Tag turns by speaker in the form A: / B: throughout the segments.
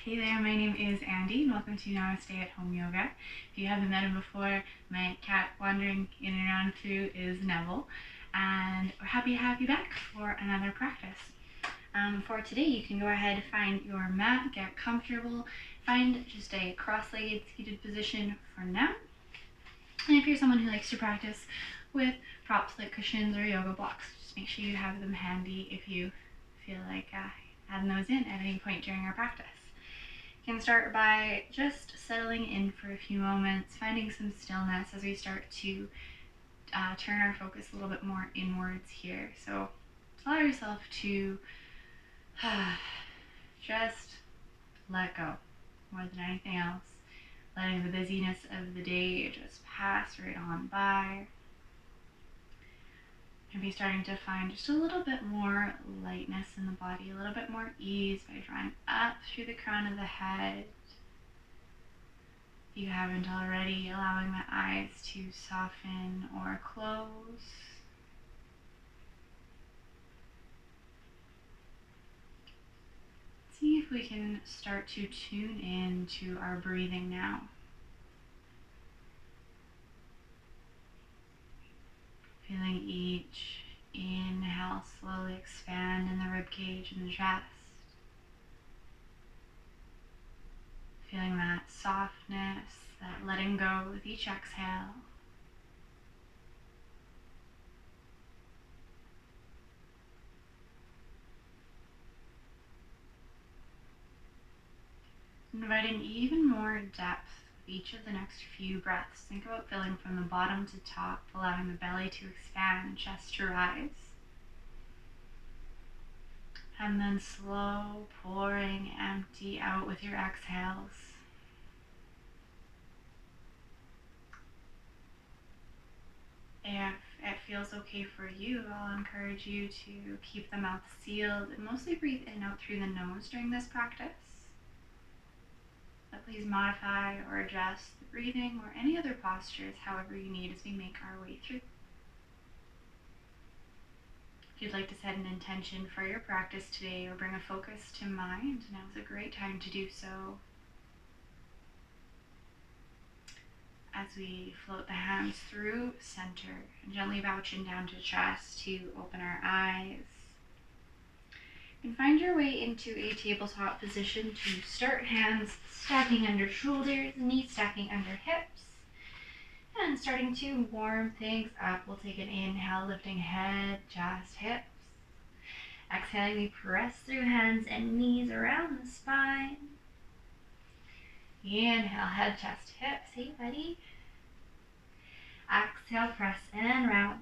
A: Hey there, my name is Andy and welcome to Namaste at Home Yoga. If you haven't met him before, my cat wandering in and around through is Neville, and we're happy to have you back for another practice. For today, you can go ahead, find your mat, get comfortable, find just a cross-legged seated position for now. And if you're someone who likes to practice with props like cushions or yoga blocks, just make sure you have them handy if you feel like adding those in at any point during our practice. You can start by just settling in for a few moments, finding some stillness as we start to turn our focus a little bit more inwards here. So allow yourself to just let go more than anything else, letting the busyness of the day just pass right on by. Maybe starting to find just a little bit more lightness in the body, a little bit more ease by drawing up through the crown of the head. If you haven't already, allowing the eyes to soften or close. See if we can start to tune in to our breathing now. Feeling each inhale slowly expand in the rib cage and the chest. Feeling that softness, that letting go with each exhale. Inviting even more depth with each of the next few breaths. Think about filling from the bottom to top, allowing the belly to expand, chest to rise. And then slow pouring empty out with your exhales. If it feels okay for you, I'll encourage you to keep the mouth sealed and mostly breathe in and out through the nose during this practice. But please modify or adjust the breathing or any other postures however you need as we make our way through. If you'd like to set an intention for your practice today or bring a focus to mind, now is a great time to do so. As we float the hands through center and gently bow chin down to chest to open our eyes. You can find your way into a tabletop position to start, hands stacking under shoulders, knees stacking under hips. And starting to warm things up, we'll take an inhale, lifting head, chest, hips. Exhaling, we press through hands and knees around the spine. Inhale, head, chest, hips. Hey, buddy. Exhale, press and round.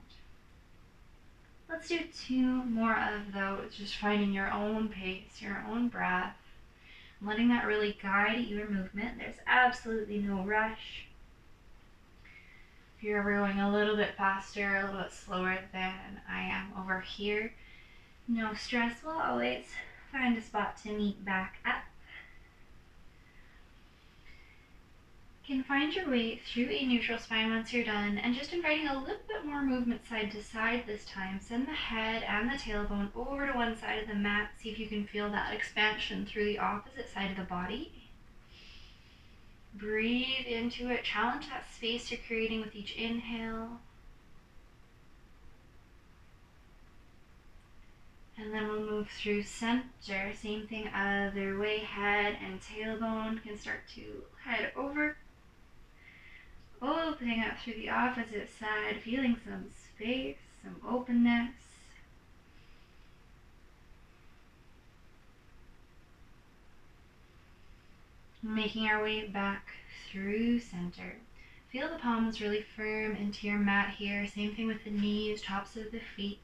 A: Let's do 2 more of those, just finding your own pace, your own breath, letting that really guide your movement. There's absolutely no rush. If you're ever going a little bit faster, a little bit slower than I am over here, no stress. We'll always find a spot to meet back up. You can find your way through a neutral spine once you're done, and just inviting a little bit more movement side to side this time. Send the head and the tailbone over to one side of the mat. See if you can feel that expansion through the opposite side of the body. Breathe into it. Challenge that space you're creating with each inhale. And then we'll move through center. Same thing other way. Head and tailbone can start to head over. Opening up through the opposite side, feeling some space, some openness. Making our way back through center. Feel the palms really firm into your mat here. Same thing with the knees, tops of the feet.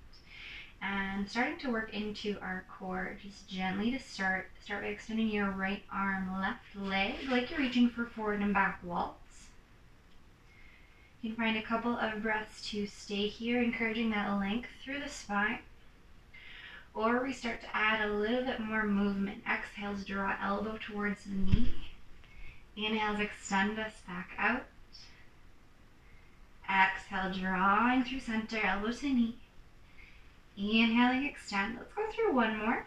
A: And starting to work into our core, just gently to start by extending your right arm, left leg, like you're reaching for forward and back waltz. You can find a couple of breaths to stay here, encouraging that length through the spine. Or we start to add a little bit more movement. Exhales, draw elbow towards the knee. Inhales, extend us back out. Exhale, drawing through center, elbow to knee. Inhaling, extend. Let's go through one more.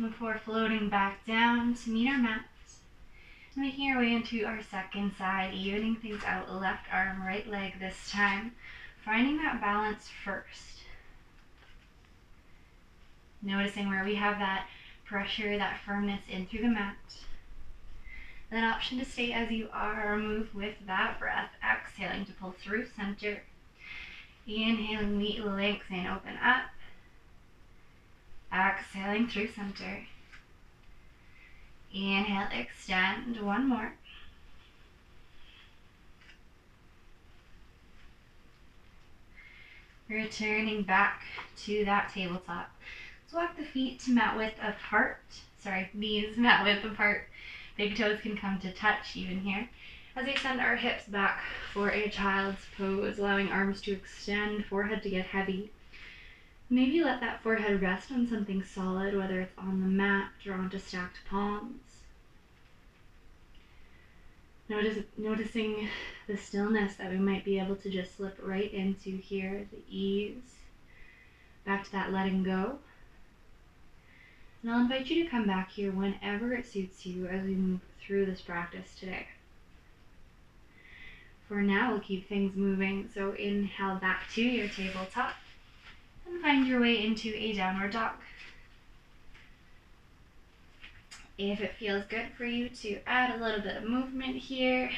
A: before floating back down to meet our mat. Making our way into our second side, evening things out, left arm, right leg this time. Finding that balance first. Noticing where we have that pressure, that firmness in through the mat. Then option to stay as you are or move with that breath. Exhaling to pull through center. Inhaling, we lengthen, open up. Exhaling through center. Inhale, extend, one more. Returning back to that tabletop. Let's walk the feet to mat width apart. Knees mat width apart. Big toes can come to touch even here. As we send our hips back for a child's pose, allowing arms to extend, forehead to get heavy. Maybe let that forehead rest on something solid, whether it's on the mat or onto stacked palms. Noticing the stillness that we might be able to just slip right into here, the ease. Back to that letting go. And I'll invite you to come back here whenever it suits you as we move through this practice today. For now, we'll keep things moving. So inhale back to your tabletop. And find your way into a downward dog. If it feels good for you to add a little bit of movement here,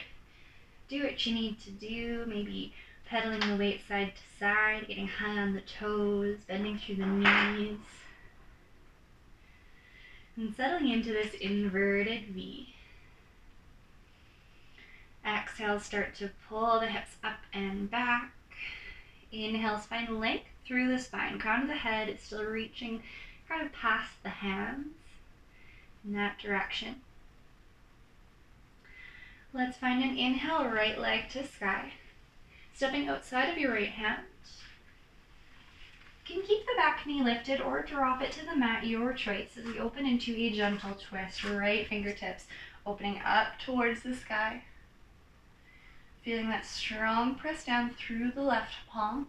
A: do what you need to do. Maybe pedaling the weight side to side, getting high on the toes, bending through the knees. And settling into this inverted V. Exhale, start to pull the hips up and back. Inhale, spine length through the spine. Crown of the head is still reaching kind of past the hands in that direction. Let's find an inhale, right leg to sky. Stepping outside of your right hand. You can keep the back knee lifted or drop it to the mat, your choice, as we open into a gentle twist. Right fingertips opening up towards the sky. Feeling that strong press down through the left palm.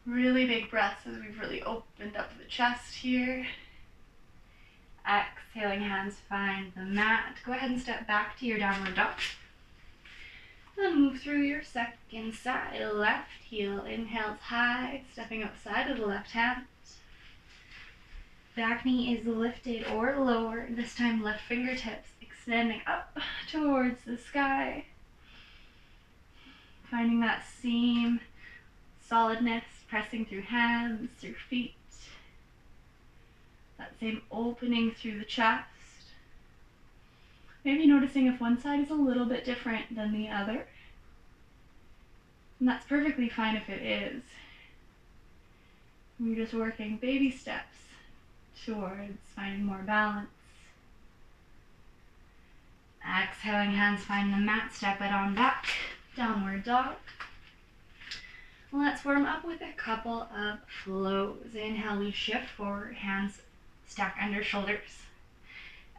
A: Really big breaths as we've really opened up the chest here. Exhaling, hands find the mat. Go ahead and step back to your downward dog. Then move through your second side. Left heel inhales high, stepping outside of the left hand. Back knee is lifted or lower. This time left fingertips extending up towards the sky. Finding that same solidness, pressing through hands, through feet. That same opening through the chest. Maybe noticing if one side is a little bit different than the other. And that's perfectly fine if it is. We're just working baby steps towards finding more balance. Exhaling, hands find the mat, step it on back, downward dog. Let's warm up with a couple of flows. Inhale, we shift forward, hands stack under shoulders.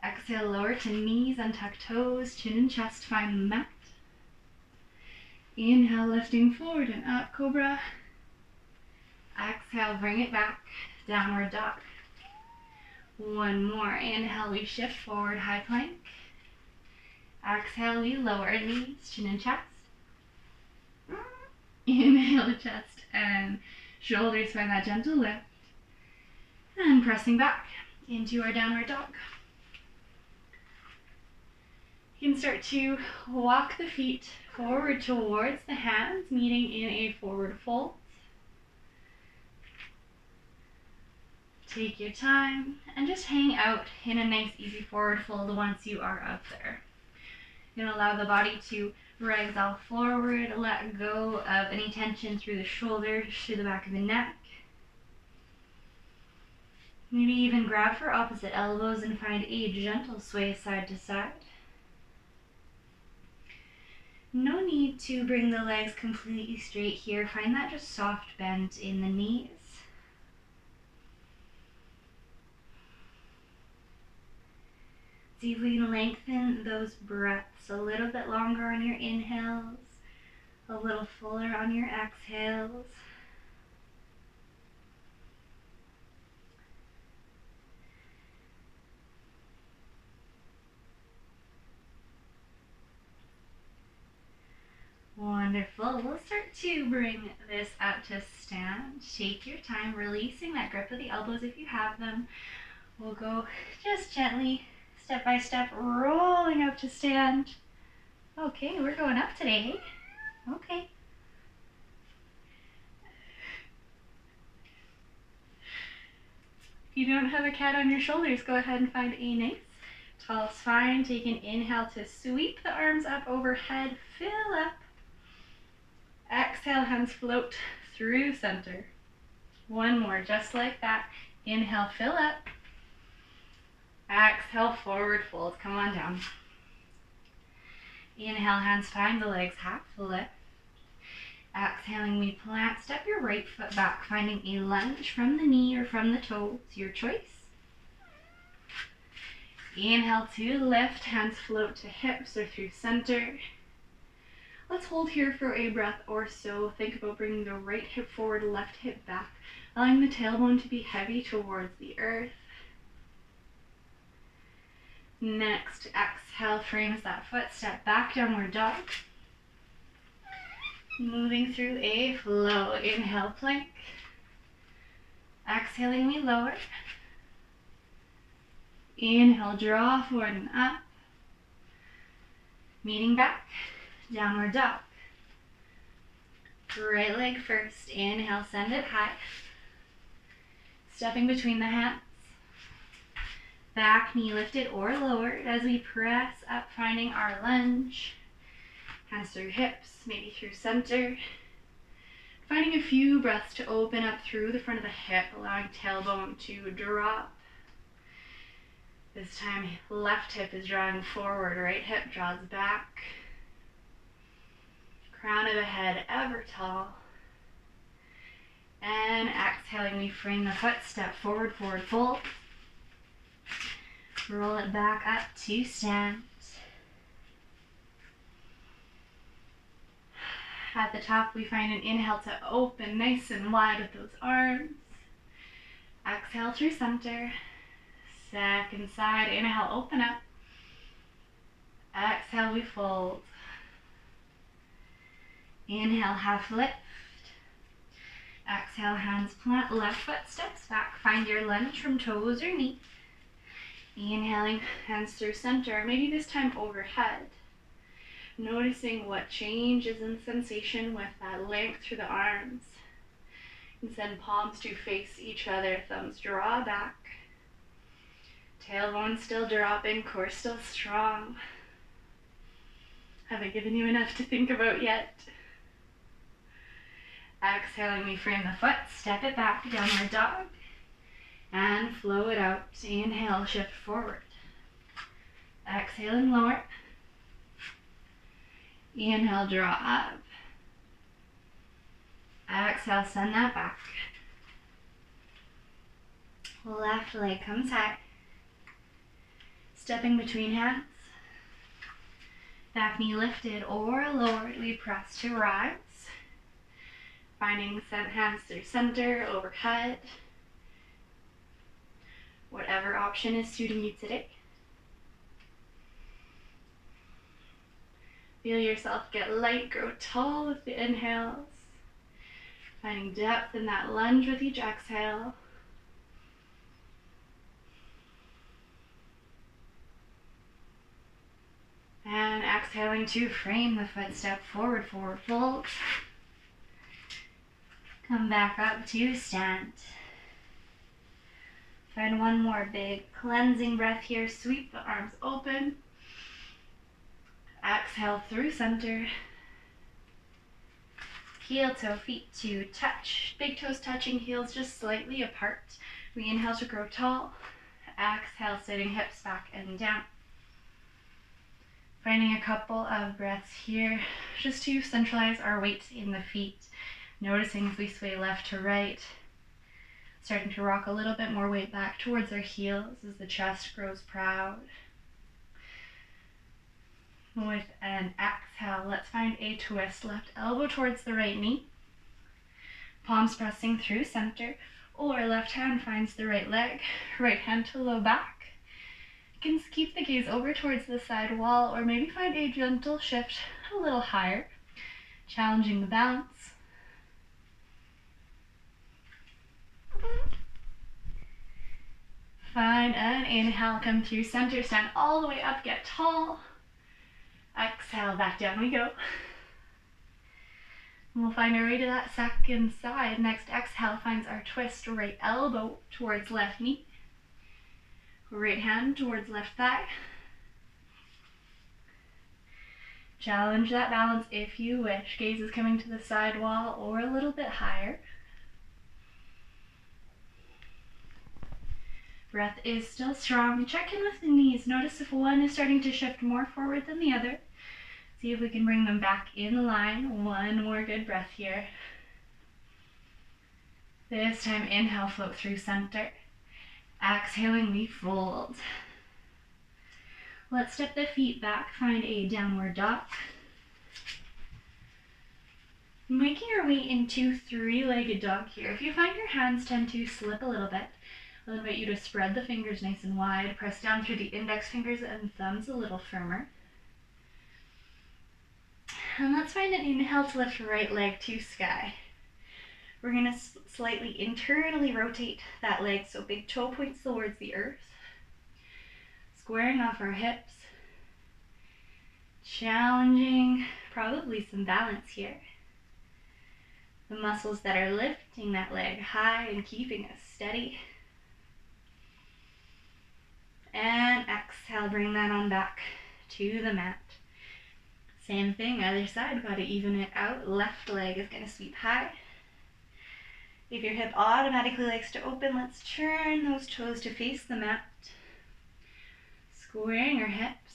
A: Exhale, lower to knees, untuck toes, chin and chest find the mat. Inhale, lifting forward and up, cobra. Exhale, bring it back, downward dog. One more. Inhale, we shift forward, high plank. Exhale, we lower knees, chin and chest. Inhale, chest and shoulders, find that gentle lift. And pressing back into our downward dog. You can start to walk the feet forward towards the hands, meeting in a forward fold. Take your time and just hang out in a nice easy forward fold once you are up there. You're going to allow the body to ragdoll forward, let go of any tension through the shoulders to the back of the neck. Maybe even grab for opposite elbows and find a gentle sway side to side. No need to bring the legs completely straight here. Find that just soft bend in the knees. See if we can lengthen those breaths a little bit longer on your inhales, a little fuller on your exhales. exhale, we'll start to bring this up to stand. Take your time, releasing that grip of the elbows if you have them. We'll go just gently, step by step, rolling up to stand. Okay, we're going up today. Okay. If you don't have a cat on your shoulders, go ahead and find a nice tall spine. Take an inhale to sweep the arms up overhead, fill up. Exhale, hands float through center. One more, just like that. Inhale, fill up. Exhale, forward fold. Come on down. Inhale, hands find the legs, half lift. Exhaling, we plant. Step your right foot back, finding a lunge from the knee or from the toe. It's your choice. Inhale to lift, hands float to hips or through center. Let's hold here for a breath or so. Think about bringing the right hip forward, left hip back, allowing the tailbone to be heavy towards the earth. Next, exhale, frames that foot, step back, downward dog. Moving through a flow. Inhale, plank. Exhaling, we lower. Inhale, draw forward and up. Meeting back, downward dog. Right leg first. Inhale, send it high. Stepping between the hands. Back knee lifted or lowered as we press up, finding our lunge. Hands through hips, maybe through center. Finding a few breaths to open up through the front of the hip, allowing tailbone to drop. This time, left hip is drawing forward, right hip draws back. Crown of the head ever tall. And exhaling, we frame the foot, step forward, forward fold. Roll it back up to stand. At the top, we find an inhale to open nice and wide with those arms. Exhale through center. Second side, inhale, open up. Exhale, we fold. Inhale, half lift. Exhale, hands plant, left foot steps back. Find your lunge from toes or knee. Inhaling, hands through center, maybe this time overhead. Noticing what changes in sensation with that length through the arms. And send palms to face each other, thumbs draw back. Tailbone still dropping, core still strong. Haven't given you enough to think about yet. Exhaling, we frame the foot, step it back, downward dog. And flow it out. Inhale, shift forward. Exhale and lower. Inhale, draw up. Exhale, send that back. Left leg comes high. Stepping between hands. Back knee lifted or lowered, we press to rise. Finding hands through center, overhead. Whatever option is suiting you today. Feel yourself get light, grow tall with the inhales. Finding depth in that lunge with each exhale. And exhaling to frame the foot, step forward, forward fold. Come back up to stand. Find one more big cleansing breath here. Sweep the arms open. Exhale through center. Heel toe feet to touch. Big toes touching, heels just slightly apart. We inhale to grow tall. Exhale, sitting hips back and down. Finding a couple of breaths here just to centralize our weight in the feet. Noticing if we sway left to right. Starting to rock a little bit more weight back towards our heels as the chest grows proud. With an exhale, let's find a twist. Left elbow towards the right knee. Palms pressing through center. Or left hand finds the right leg. Right hand to low back. You can keep the gaze over towards the side wall or maybe find a gentle shift a little higher. challenging the balance. Find an inhale, come through center, stand all the way up, get tall. Exhale, back down we go. And we'll find our way to that second side. Next exhale finds our twist, right elbow towards left knee. Right hand towards left thigh. Challenge that balance if you wish. Gaze is coming to the side wall or a little bit higher. Breath is still strong. Check in with the knees. Notice if one is starting to shift more forward than the other. See if we can bring them back in line. One more good breath here. This time, inhale, float through center. Exhaling, we fold. Let's step the feet back, find a downward dog. Making our way into three-legged dog here. If you find your hands tend to slip a little bit, I'll invite you to spread the fingers nice and wide. Press down through the index fingers and thumbs a little firmer. And let's find an inhale to lift right leg to sky. We're going to slightly internally rotate that leg so big toe points towards the earth. Squaring off our hips. Challenging probably some balance here. The muscles that are lifting that leg high and keeping us steady. And exhale, bring that on back to the mat. Same thing, other side, got to even it out. Left leg is going to sweep high. If your hip automatically likes to open, let's turn those toes to face the mat. Squaring our hips.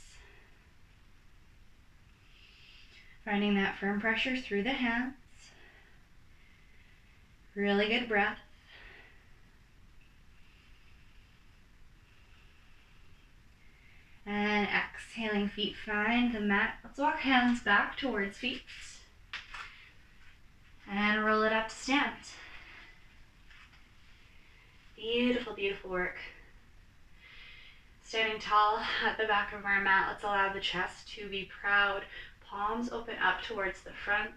A: Finding that firm pressure through the hands. Really good breath. And exhaling, feet find the mat. Let's walk hands back towards feet. And roll it up to stand. Beautiful, beautiful work. Standing tall at the back of our mat, let's allow the chest to be proud. Palms open up towards the front.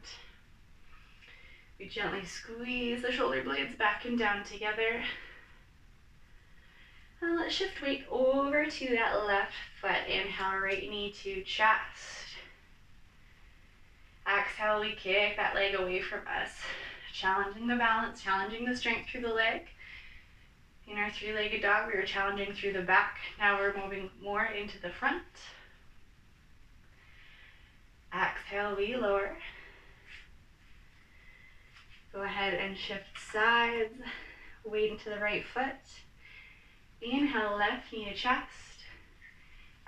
A: We gently squeeze the shoulder blades back and down together. And let's shift weight over to that left foot. Inhale, right knee to chest. Exhale, we kick that leg away from us. Challenging the balance, challenging the strength through the leg. In our three-legged dog, we were challenging through the back. Now we're moving more into the front. Exhale, we lower. Go ahead and shift sides. Weight into the right foot. Inhale, left knee to chest.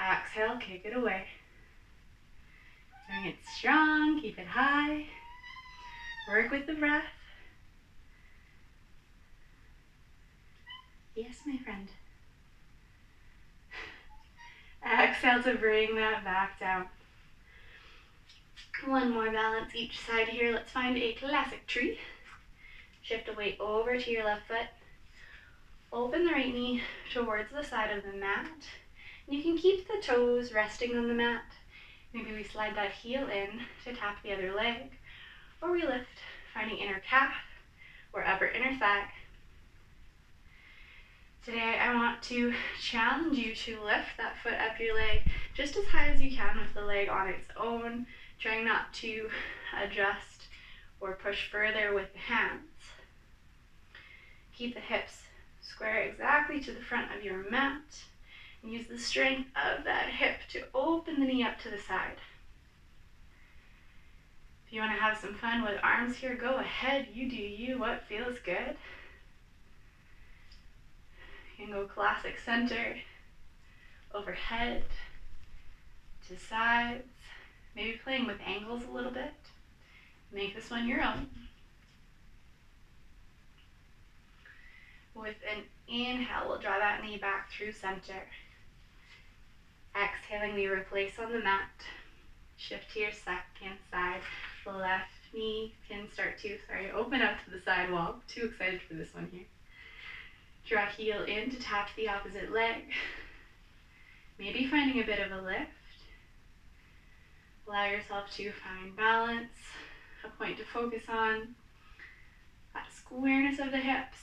A: Exhale, kick it away. Bring it strong, keep it high. Work with the breath. Yes, my friend. Exhale to bring that back down. One more balance each side here. Let's find a classic tree. Shift the weight over to your left foot. Open the right knee towards the side of the mat. And you can keep the toes resting on the mat. Maybe we slide that heel in to tap the other leg. Or we lift, finding inner calf or upper inner thigh. Today I want to challenge you to lift that foot up your leg just as high as you can with the leg on its own, trying not to adjust or push further with the hands. Keep the hips square exactly to the front of your mat and use the strength of that hip to open the knee up to the side. If you want to have some fun with arms here, go ahead, you do you, what feels good. You can go classic center, overhead, to sides, maybe playing with angles a little bit. Make this one your own. With an inhale, we'll draw that knee back through center. Exhaling, we replace on the mat. Shift to your second side. The left knee can start to, open up to the side wall. Too excited for this one here. Draw heel in to tap the opposite leg. Maybe finding a bit of a lift. Allow yourself to find balance. a point to focus on, that awareness of the hips.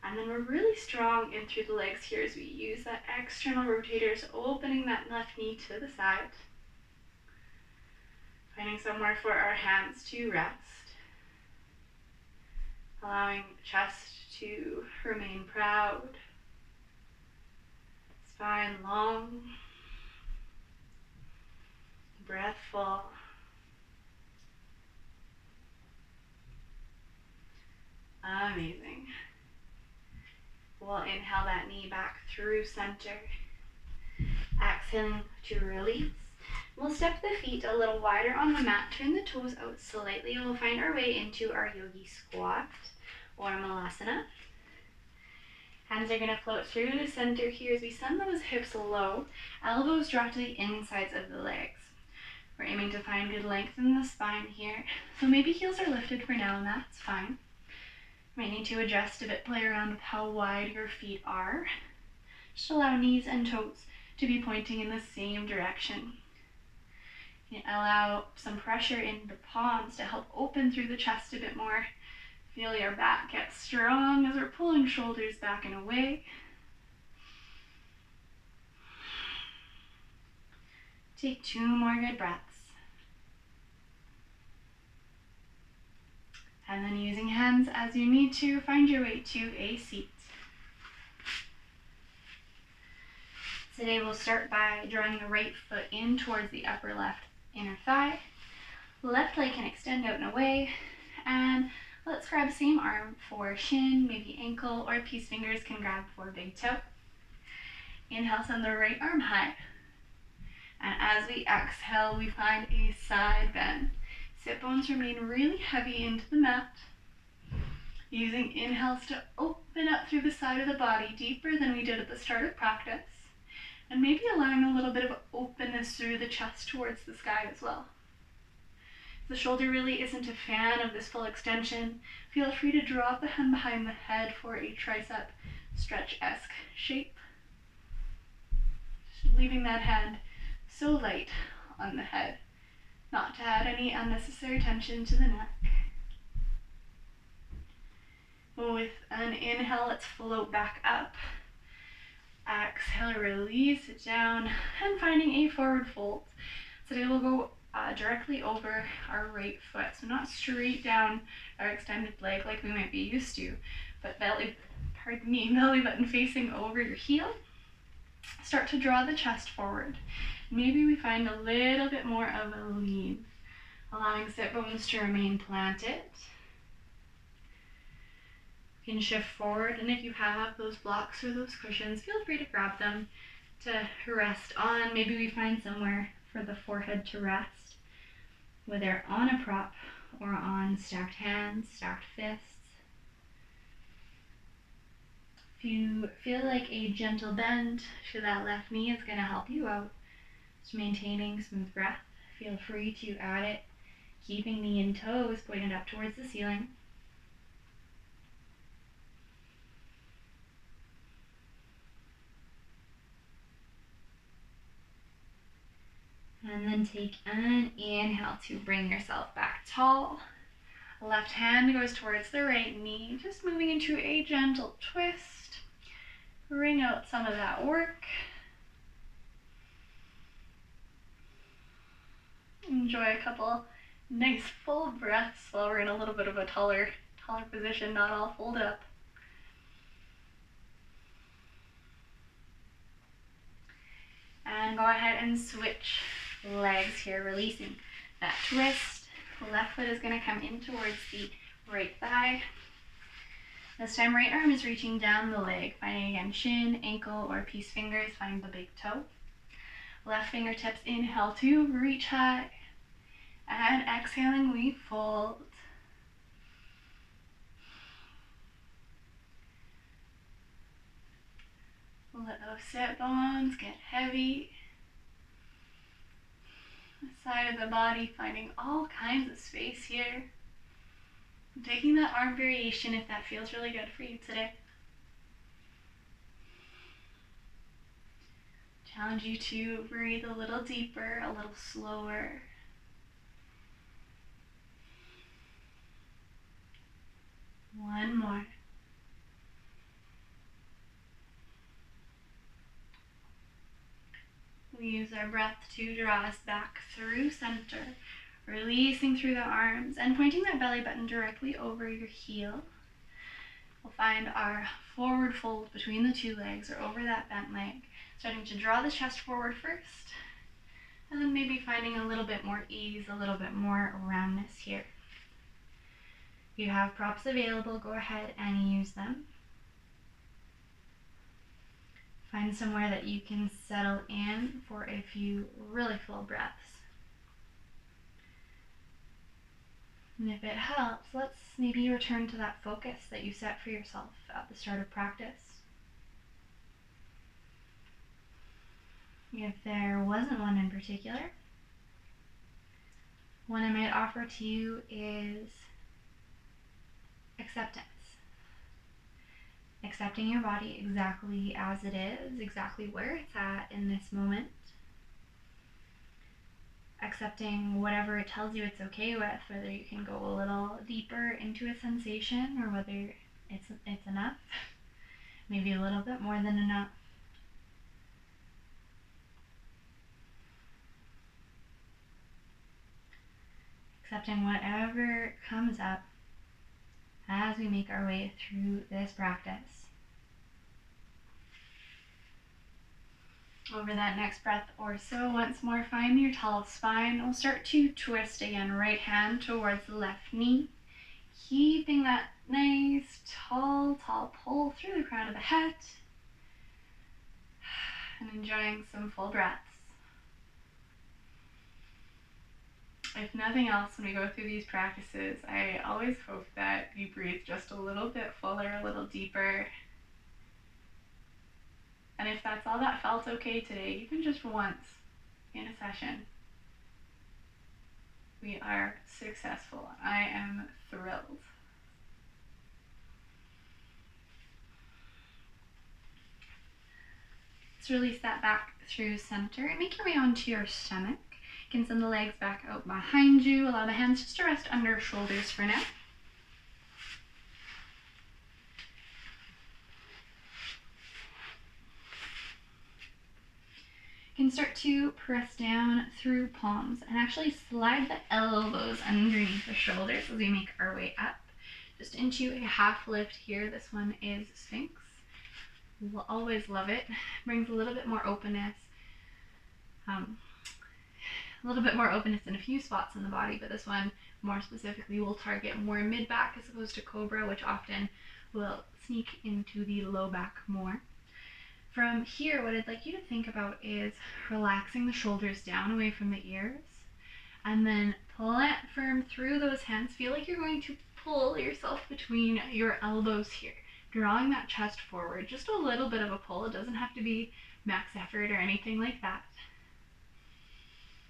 A: And then we're really strong in through the legs here as we use that external rotators, opening that left knee to the side. Finding somewhere for our hands to rest. Allowing the chest to remain proud. Spine long. Breath full. Amazing. We'll inhale that knee back through center. Exhaling to release. We'll step the feet a little wider on the mat, turn the toes out slightly, and we'll find our way into our yogi squat or malasana. Hands are going to float through the center here as we send those hips low, elbows drop to the insides of the legs. We're aiming to find good length in the spine here. So maybe heels are lifted for now, and that's fine. You might need to adjust a bit, play around with how wide your feet are. Just allow knees and toes to be pointing in the same direction. You can allow some pressure in the palms to help open through the chest a bit more. Feel your back get strong as we're pulling shoulders back and away. Take 2 more good breaths. And then using hands as you need to, find your way to a seat. Today we'll start by drawing the right foot in towards the upper left inner thigh. Left leg can extend out and away. And let's grab same arm for shin, maybe ankle, or peace fingers can grab for big toe. Inhale, send the right arm high. And as we exhale, we find a side bend. Sit bones remain really heavy into the mat. Using inhales to open up through the side of the body deeper than we did at the start of practice. And maybe allowing a little bit of openness through the chest towards the sky as well. If the shoulder really isn't a fan of this full extension, feel free to drop the hand behind the head for a tricep stretch-esque shape. Just leaving that hand so light on the head, not to add any unnecessary tension to the neck. With an inhale, let's float back up. Exhale, release it down, and finding a forward fold. Today we'll go directly over our right foot, so not straight down our extended leg like we might be used to, but belly button facing over your heel. Start to draw the chest forward. Maybe we find a little bit more of a lean, allowing sit bones to remain planted. You can shift forward, and if you have those blocks or those cushions, feel free to grab them to rest on. Maybe we find somewhere for the forehead to rest, whether on a prop or on stacked hands, stacked fists. If you feel like a gentle bend to that left knee is going to help you out, just maintaining smooth breath, feel free to add it, keeping knee and toes pointed up towards the ceiling. And then take an inhale to bring yourself back tall. Left hand goes towards the right knee, just moving into a gentle twist. Bring out some of that work. Enjoy a couple nice full breaths while we're in a little bit of a taller position, not all fold up. And go ahead and switch legs here, releasing that twist. The left foot is going to come in towards the right thigh. This time right arm is reaching down the leg, finding again shin, ankle, or peace fingers, find the big toe. Left fingertips inhale to reach high, and exhaling we fold. Let those sit bones get heavy. The side of the body, finding all kinds of space here. Taking that arm variation if that feels really good for you today. Challenge you to breathe a little deeper, a little slower. One more. We use our breath to draw us back through center, releasing through the arms and pointing that belly button directly over your heel. We'll find our forward fold between the two legs or over that bent leg, starting to draw the chest forward first, and then maybe finding a little bit more ease, a little bit more roundness here. If you have props available, go ahead and use them. Find somewhere that you can settle in for a few really full breaths. And if it helps, let's maybe return to that focus that you set for yourself at the start of practice. If there wasn't one in particular, one I might offer to you is acceptance. Accepting your body exactly as it is, exactly where it's at in this moment. Accepting whatever it tells you it's okay with, whether you can go a little deeper into a sensation or whether it's enough, maybe a little bit more than enough. Accepting whatever comes up as we make our way through this practice. Over that next breath or so, once more, find your tall spine. We'll start to twist again, right hand towards the left knee, keeping that nice, tall pull through the crown of the head, and enjoying some full breaths. If nothing else, when we go through these practices, I always hope that you breathe just a little bit fuller, a little deeper. And if that's all that felt okay today, even just once in a session, we are successful. I am thrilled. Let's release that back through center and make your way onto your stomach. You can send the legs back out behind you. Allow the hands just to rest under shoulders for now. You can start to press down through palms and actually slide the elbows underneath the shoulders as we make our way up. Just into a half lift here. This one is Sphinx. We'll always love it. Brings a little bit more openness. A little bit more openness in a few spots in the body, but this one more specifically will target more mid-back as opposed to Cobra, which often will sneak into the low back more. From here, what I'd like you to think about is relaxing the shoulders down away from the ears, and then plant firm through those hands. Feel like you're going to pull yourself between your elbows here, drawing that chest forward. Just a little bit of a pull. It doesn't have to be max effort or anything like that.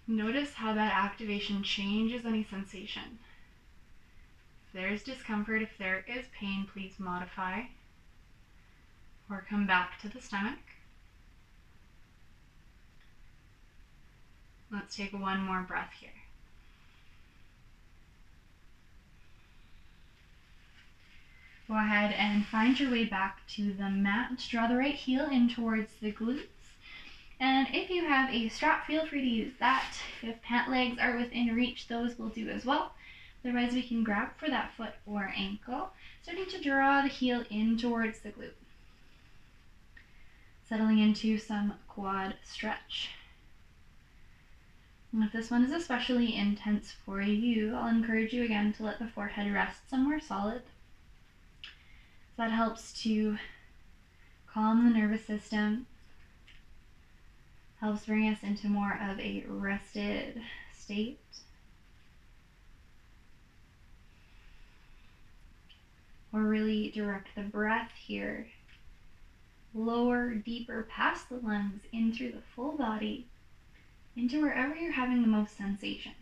A: Notice how that activation changes any sensation. If there's discomfort, if there is pain, please modify or come back to the stomach. Let's take one more breath here. Go ahead and find your way back to the mat. Draw the right heel in towards the glutes. And if you have a strap, feel free to use that. If pant legs are within reach, those will do as well. Otherwise, we can grab for that foot or ankle, starting to draw the heel in towards the glute. Settling into some quad stretch. And if this one is especially intense for you, I'll encourage you again to let the forehead rest somewhere solid. So that helps to calm the nervous system, helps bring us into more of a rested state. Or really direct the breath here, lower, deeper, past the lungs, in through the full body, into wherever you're having the most sensation.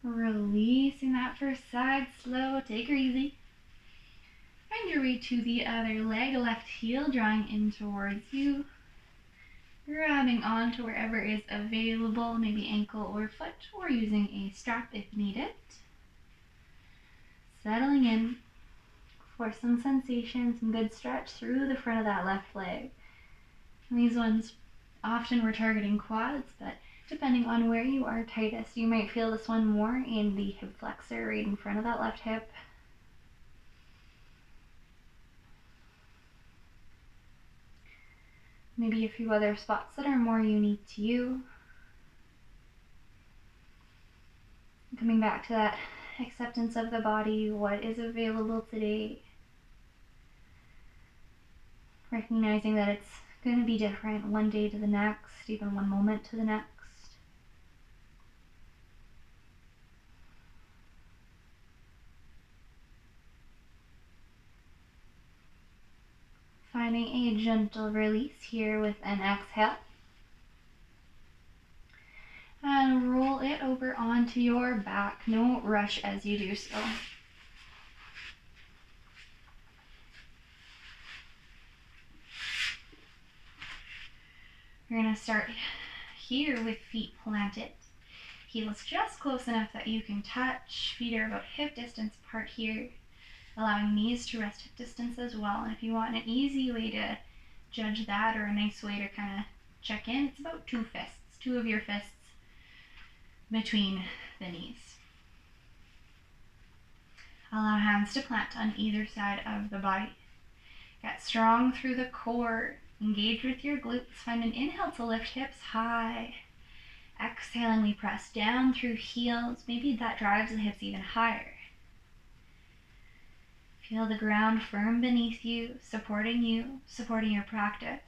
A: Releasing that first side, slow, take her easy. Find your way to the other leg, left heel drawing in towards you. Grabbing onto wherever is available, maybe ankle or foot, or using a strap if needed. Settling in for some sensation, some good stretch through the front of that left leg. And these ones, often we're targeting quads, but depending on where you are tightest, you might feel this one more in the hip flexor right in front of that left hip. Maybe a few other spots that are more unique to you. Coming back to that acceptance of the body, what is available today. Recognizing that it's going to be different one day to the next, even one moment to the next. Finding a gentle release here with an exhale. And roll it over onto your back. No rush as you do so. We're going to start here with feet planted. Heels just close enough that you can touch. Feet are about hip distance apart here. Allowing knees to rest hip distance as well. And if you want an easy way to judge that, or a nice way to kind of check in, it's about two fists. Two of your fists between the knees. Allow hands to plant on either side of the body. Get strong through the core. Engage with your glutes. Find an inhale to lift hips high. Exhaling, we press down through heels. Maybe that drives the hips even higher. Feel the ground firm beneath you, supporting your practice.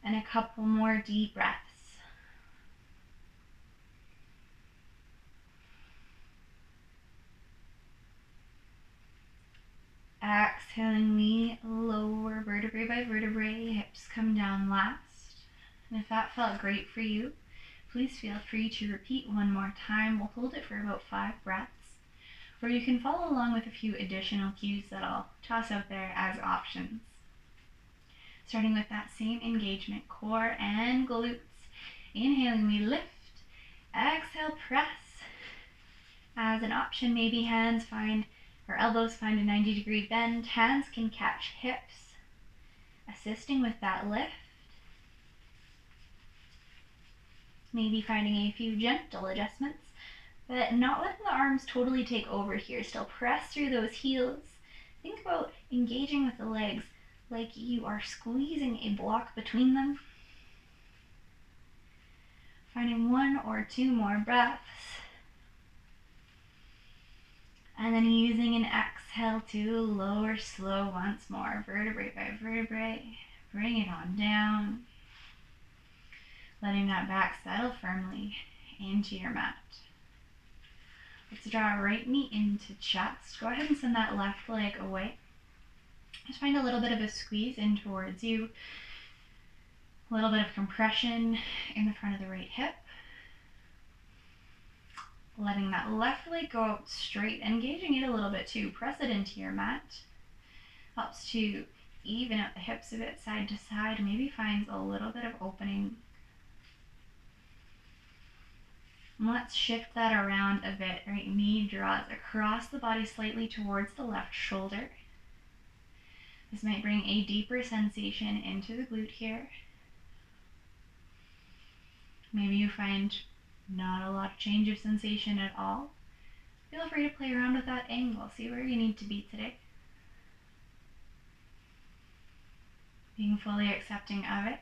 A: And a couple more deep breaths. Exhaling, we lower vertebrae by vertebrae, hips come down last. And if that felt great for you, please feel free to repeat one more time. We'll hold it for about 5 breaths. Or you can follow along with a few additional cues that I'll toss out there as options. Starting with that same engagement, core and glutes. Inhaling, we lift. Exhale, press. As an option, maybe elbows find a 90-degree bend. Hands can catch hips, assisting with that lift. Maybe finding a few gentle adjustments, but not letting the arms totally take over here. Still press through those heels. Think about engaging with the legs like you are squeezing a block between them. Finding 1 or 2 more breaths. And then using an exhale to lower slow once more, vertebrae by vertebrae. Bring it on down. Letting that back settle firmly into your mat. Let's draw right knee into chest. Go ahead and send that left leg away. Just find a little bit of a squeeze in towards you. A little bit of compression in the front of the right hip. Letting that left leg go out straight, engaging it a little bit too. Press it into your mat. Helps to even out the hips a bit side to side. Maybe finds a little bit of opening. And let's shift that around a bit. Right knee draws across the body slightly towards the left shoulder. This might bring a deeper sensation into the glute here. Maybe you find not a lot of change of sensation at all. Feel free to play around with that angle. See where you need to be today. Being fully accepting of it.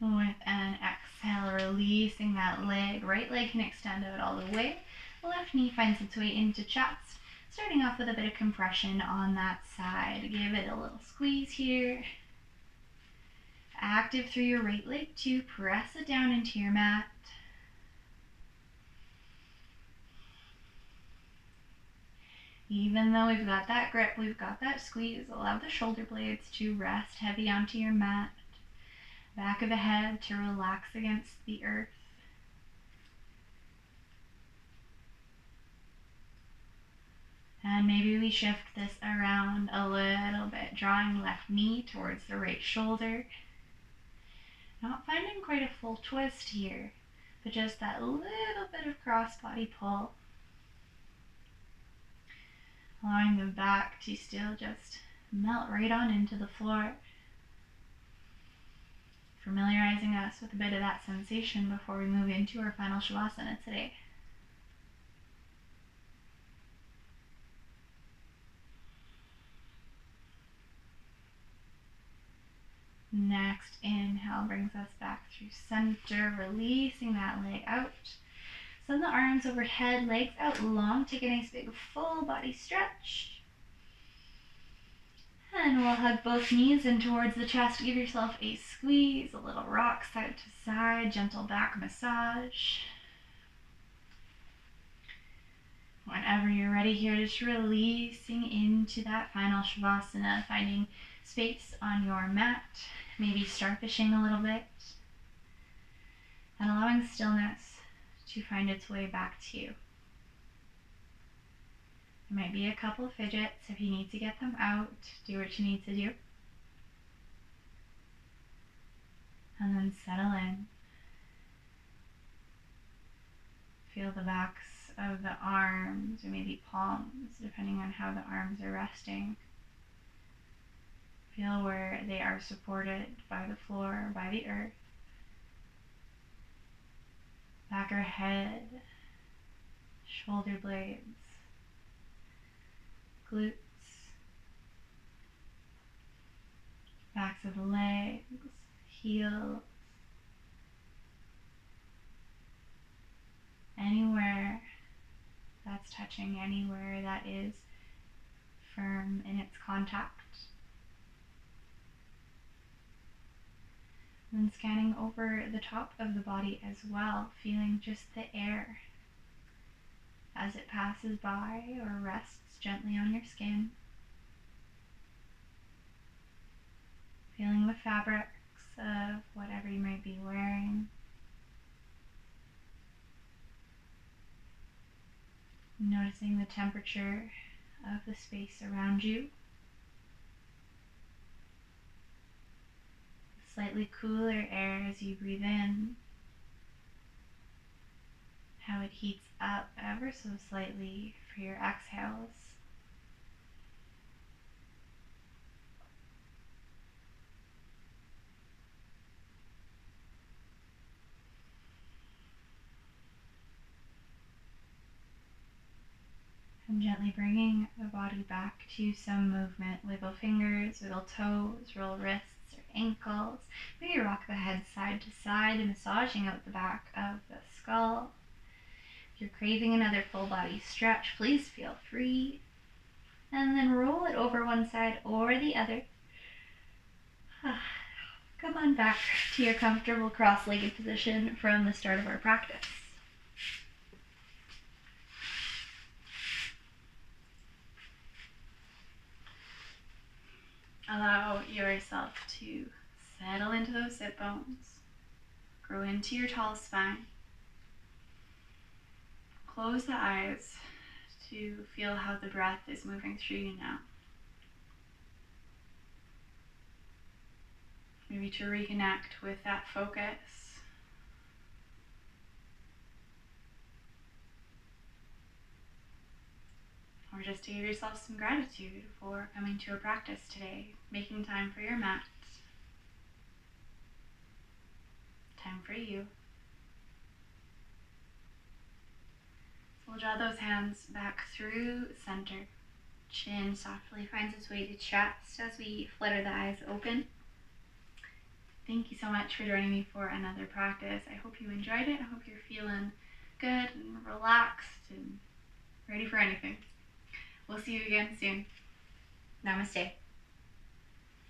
A: With an exhale, releasing that leg. Right leg can extend out all the way. The left knee finds its way into chest. Starting off with a bit of compression on that side. Give it a little squeeze here. Active through your right leg to press it down into your mat. Even though we've got that grip, we've got that squeeze, allow the shoulder blades to rest heavy onto your mat. back of the head to relax against the earth. And maybe we shift this around a little bit, drawing left knee towards the right shoulder. Not finding quite a full twist here, but just that little bit of cross-body pull. Allowing the back to still just melt right on into the floor. Familiarizing us with a bit of that sensation before we move into our final Shavasana today. Next inhale brings us back through center, releasing that leg out. Send the arms overhead, legs out long. Take a nice big full body stretch. And we'll hug both knees in towards the chest. Give yourself a squeeze, a little rock side to side, gentle back massage. Whenever you're ready here, just releasing into that final Shavasana, finding space on your mat, maybe starfishing a little bit, and allowing stillness to find its way back to you. There might be a couple of fidgets. If you need to get them out, do what you need to do. And then settle in. Feel the backs of the arms, or maybe palms, depending on how the arms are resting. Feel where they are supported by the floor, by the earth. Back or head, shoulder blades, glutes, backs of the legs, heels. Anywhere that's touching, anywhere that is firm in its contact. And scanning over the top of the body as well, feeling just the air as it passes by or rests gently on your skin. Feeling the fabrics of whatever you might be wearing. Noticing the temperature of the space around you. Slightly cooler air as you breathe in. How it heats up ever so slightly for your exhales. And gently bringing the body back to some movement. Wiggle fingers, wiggle toes, roll wrists or ankles. Maybe rock the head side to side, massaging out the back of the skull. If you're craving another full body stretch, please feel free. And then roll it over one side or the other. Come on back to your comfortable cross-legged position from the start of our practice. Allow yourself to settle into those sit bones, grow into your tall spine. Close the eyes to feel how the breath is moving through you now. Maybe to reconnect with that focus. Or just to give yourself some gratitude for coming to a practice today, making time for your mat, time for you. So we'll draw those hands back through center. Chin softly finds its way to chest as we flutter the eyes open. Thank you so much for joining me for another practice. I hope you enjoyed it. I hope you're feeling good and relaxed and ready for anything. We'll see you again soon. Namaste.